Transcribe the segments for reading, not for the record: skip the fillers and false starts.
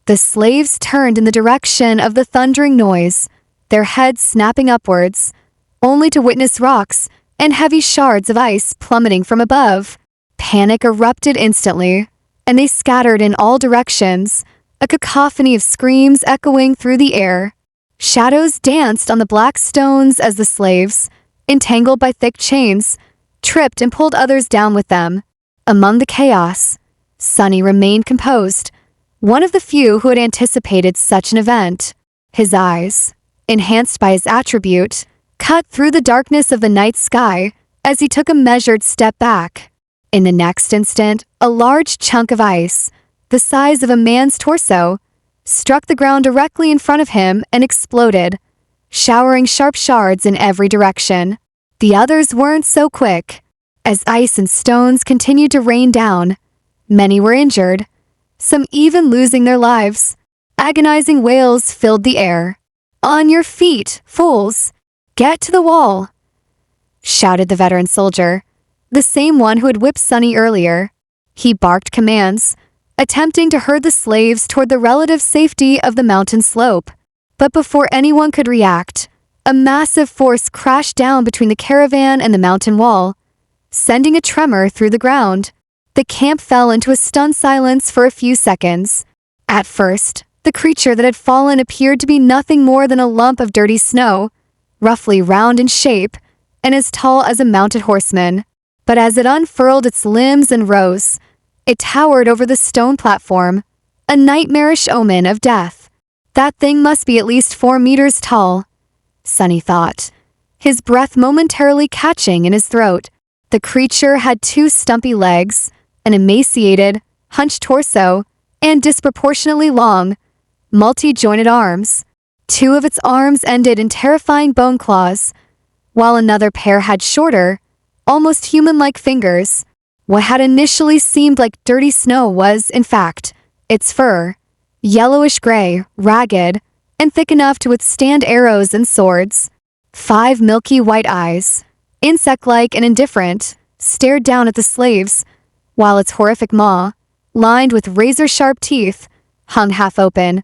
The slaves turned in the direction of the thundering noise, their heads snapping upwards, only to witness rocks and heavy shards of ice plummeting from above. Panic erupted instantly, and they scattered in all directions, a cacophony of screams echoing through the air. Shadows danced on the black stones as the slaves, entangled by thick chains, tripped and pulled others down with them. Among the chaos, Sunny remained composed, one of the few who had anticipated such an event. His eyes, enhanced by his attribute, cut through the darkness of the night sky as he took a measured step back. In the next instant, a large chunk of ice, the size of a man's torso, struck the ground directly in front of him and exploded, showering sharp shards in every direction. The others weren't so quick. As ice and stones continued to rain down, many were injured, some even losing their lives. Agonizing wails filled the air. "On your feet, fools! Get to the wall!" shouted the veteran soldier, the same one who had whipped Sunny earlier. He barked commands, attempting to herd the slaves toward the relative safety of the mountain slope. But before anyone could react, a massive force crashed down between the caravan and the mountain wall, sending a tremor through the ground. The camp fell into a stunned silence for a few seconds. At first, the creature that had fallen appeared to be nothing more than a lump of dirty snow, roughly round in shape and as tall as a mounted horseman. But as it unfurled its limbs and rose, it towered over the stone platform, a nightmarish omen of death. That thing must be at least 4 meters tall, Sunny thought, his breath momentarily catching in his throat. The creature had 2 stumpy legs, an emaciated, hunched torso, and disproportionately long, multi-jointed arms. 2 of its arms ended in terrifying bone claws, while another pair had shorter, almost human-like fingers. What had initially seemed like dirty snow was, in fact, its fur, yellowish-gray, ragged, and thick enough to withstand arrows and swords. 5 milky white eyes, insect-like and indifferent, stared down at the slaves, while its horrific maw, lined with razor-sharp teeth, hung half-open,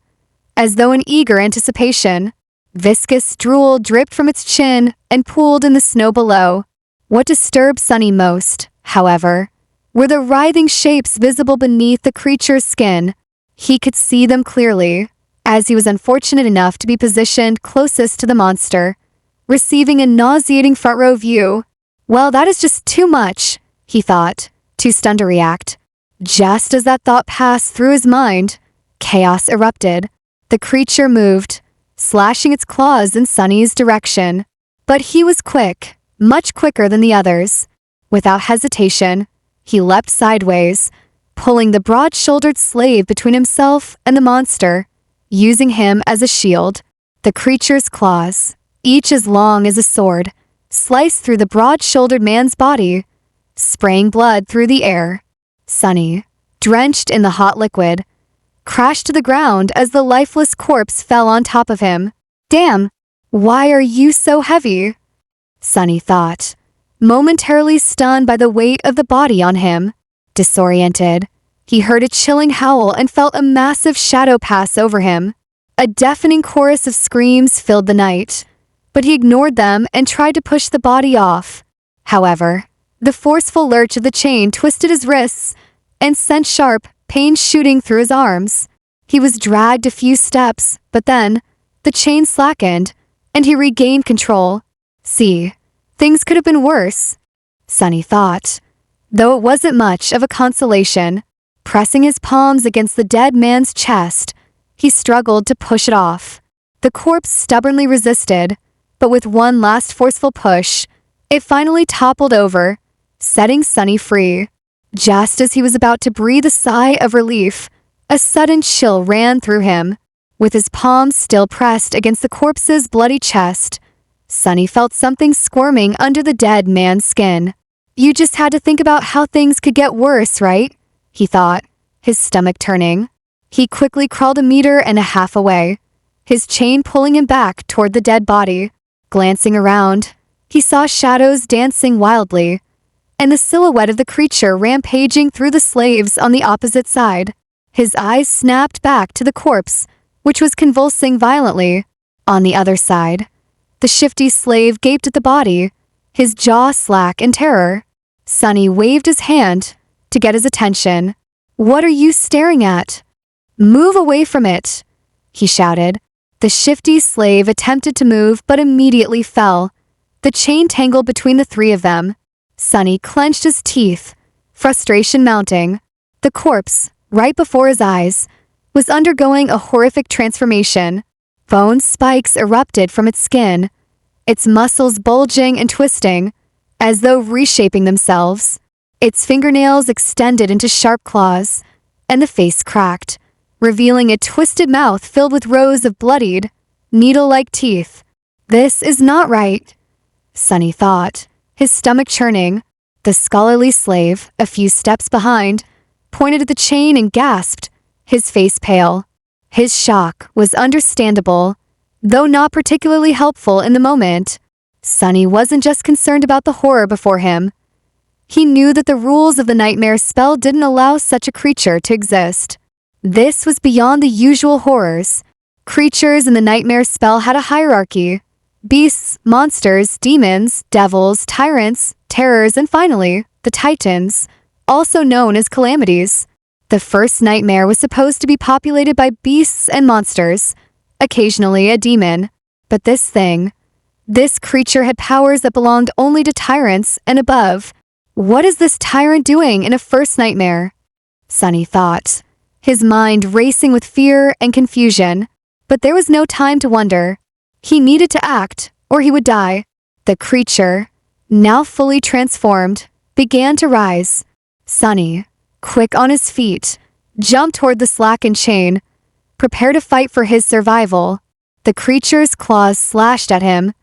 as though in eager anticipation. Viscous drool dripped from its chin and pooled in the snow below. What disturbed Sunny most, however, were the writhing shapes visible beneath the creature's skin. He could see them clearly, as he was unfortunate enough to be positioned closest to the monster, receiving a nauseating front-row view. Well, that is just too much, he thought, too stunned to react. Just as that thought passed through his mind, chaos erupted. The creature moved, slashing its claws in Sunny's direction. But he was quick, much quicker than the others. Without hesitation, he leapt sideways, pulling the broad-shouldered slave between himself and the monster, using him as a shield. The creature's claws, each as long as a sword, sliced through the broad-shouldered man's body, spraying blood through the air. Sunny, drenched in the hot liquid, crashed to the ground as the lifeless corpse fell on top of him. "Damn, why are you so heavy?" Sunny thought, momentarily stunned by the weight of the body on him. Disoriented, he heard a chilling howl and felt a massive shadow pass over him. A deafening chorus of screams filled the night, but he ignored them and tried to push the body off. However, the forceful lurch of the chain twisted his wrists and sent sharp, pain shooting through his arms. He was dragged a few steps, but then, the chain slackened, and he regained control. See, things could have been worse, Sunny thought, though it wasn't much of a consolation. Pressing his palms against the dead man's chest, he struggled to push it off. The corpse stubbornly resisted, but with one last forceful push, it finally toppled over, setting Sunny free. Just as he was about to breathe a sigh of relief, a sudden chill ran through him. With his palms still pressed against the corpse's bloody chest, Sunny felt something squirming under the dead man's skin. You just had to think about how things could get worse, right? He thought, his stomach turning. He quickly crawled 1.5 meters away, his chain pulling him back toward the dead body. Glancing around, he saw shadows dancing wildly, and the silhouette of the creature rampaging through the slaves on the opposite side. His eyes snapped back to the corpse, which was convulsing violently. On the other side, the shifty slave gaped at the body, his jaw slack in terror. Sonny waved his hand to get his attention. "What are you staring at? Move away from it," he shouted. The shifty slave attempted to move but immediately fell. The chain tangled between the three of them. Sonny clenched his teeth, frustration mounting. The corpse, right before his eyes, was undergoing a horrific transformation. Bone spikes erupted from its skin, its muscles bulging and twisting, as though reshaping themselves. Its fingernails extended into sharp claws, and the face cracked, revealing a twisted mouth filled with rows of bloodied, needle-like teeth. "This is not right," Sonny thought, his stomach churning. The scholarly slave, a few steps behind, pointed at the chain and gasped, his face pale. His shock was understandable, though not particularly helpful in the moment. Sonny wasn't just concerned about the horror before him. He knew that the rules of the nightmare spell didn't allow such a creature to exist. This was beyond the usual horrors. Creatures in the nightmare spell had a hierarchy. Beasts, monsters, demons, devils, tyrants, terrors, and finally, the Titans, also known as calamities. The first nightmare was supposed to be populated by beasts and monsters, occasionally a demon. But this creature had powers that belonged only to tyrants and above. What is this tyrant doing in a first nightmare? Sonny thought, his mind racing with fear and confusion. But there was no time to wonder. He needed to act, or he would die. The creature, now fully transformed, began to rise. Sonny, quick on his feet, jumped toward the slackened chain, prepared to fight for his survival. The creature's claws slashed at him,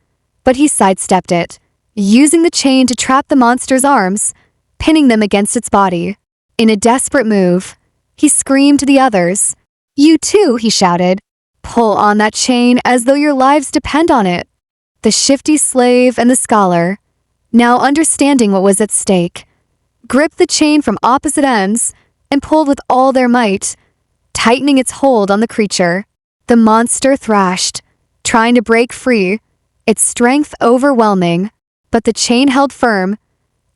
but he sidestepped it, using the chain to trap the monster's arms, pinning them against its body. In a desperate move, he screamed to the others. "You too," he shouted. "Pull on that chain as though your lives depend on it." The shifty slave and the scholar, now understanding what was at stake, gripped the chain from opposite ends and pulled with all their might, tightening its hold on the creature. The monster thrashed, trying to break free, its strength overwhelming, but the chain held firm,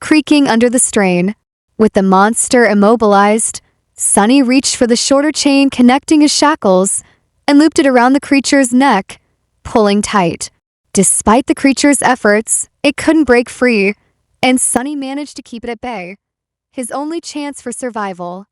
creaking under the strain. With the monster immobilized, Sonny reached for the shorter chain connecting his shackles and looped it around the creature's neck, pulling tight. Despite the creature's efforts, it couldn't break free, and Sonny managed to keep it at bay, his only chance for survival.